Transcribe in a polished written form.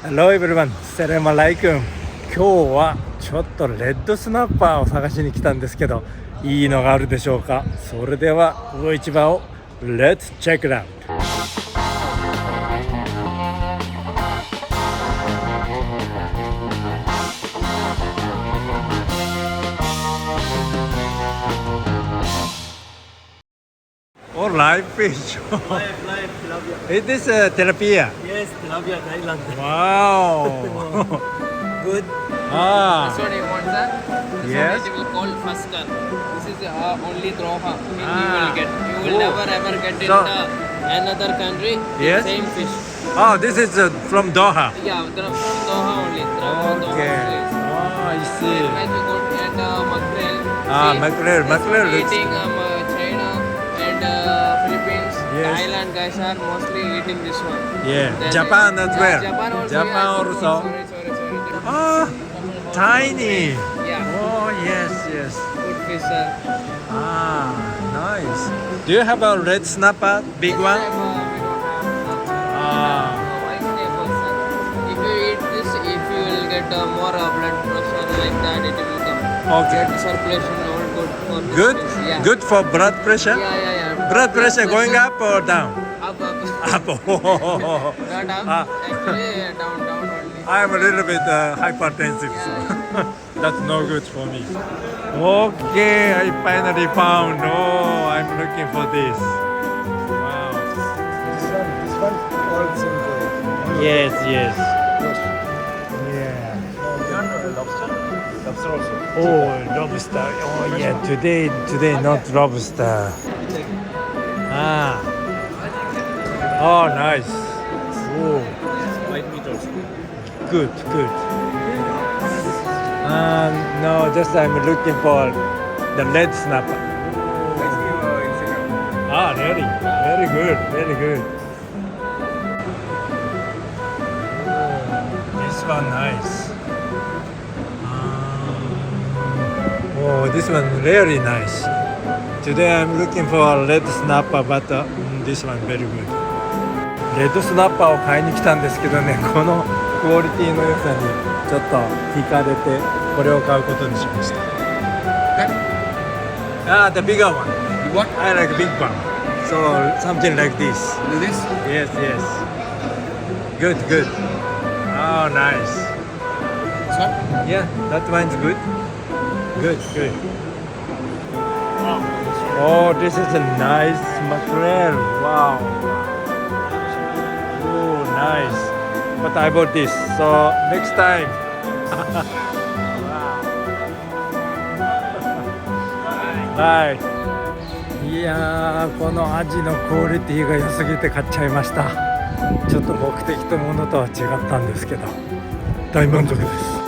Hello everyone, Salam alaikum。今日はちょっとレッドスナッパーを探しに来たんですけど、いいのがあるでしょうか。それでは魚市場を Let's check it out。Live fish. Live tilapia. Is this tilapia? Yes, tilapia Thailand. Wow. Good. Ah. This one you want, sir? This Yes. one it will call Fusker. This is only Droha. You Ah. will get. You will Oh. never ever get in So- another country. Yes. Same fish. Oh, this is from Doha. Yeah, Droha only. Droha Okay. place. Oh, I see. Very good. And Mackerel. Ah, See, mackerel. this Mackerel one looks- eating China and Philippines. Yes. Thailand guys are mostly eating this one. Yeah. Then- Japan as well. Japan also. Japan yeah. also. Sorry. Ah, tiny. Yeah. Oh, yes, yes. Good fish, sir. Ah, nice. Do you have a red snapper, big one? We don't have. Ah, White snapper, sir. If you eat this, if you will get more blood pressure like that, it will come. okay. Blood circulation all good for this Good? fish. Yeah. Good for blood pressure? Yeah. Blood pressure going up or down? Up. Up. Not up. Ah. Actually, down only. I'm a little bit hypertensive, so that's no good for me. Okay, I finally found. Oh, I'm looking for this. Wow. This one called simple. Yes. Yeah. You want lobster? Lobster also. Oh, lobster. Oh, yeah. Today not lobster. Ah. Oh, nice. Oh, White meat also. good. No, just I'm looking for the red snapper. Ah, really? Very good. Oh, this one nice. Oh, this one really nice. Today I'm looking for a red snapper, but this one very good. レッドスナッパーを買いに来たんですけどね、このクオリティの良さにちょっと惹かれてこれを買うことにしました。Ah, the bigger one. What? I like big one. So something like this. This? Yes. Good. Oh, nice. This one? Yeah, that one's good. Good. Oh, this is a nice mackerel. Wow. Oh, nice. But I bought this, so next time. Bye. いやー、このアジのクオリティが良すぎて買っちゃいました。ちょっと目的とものとは違ったんですけど、大満足です。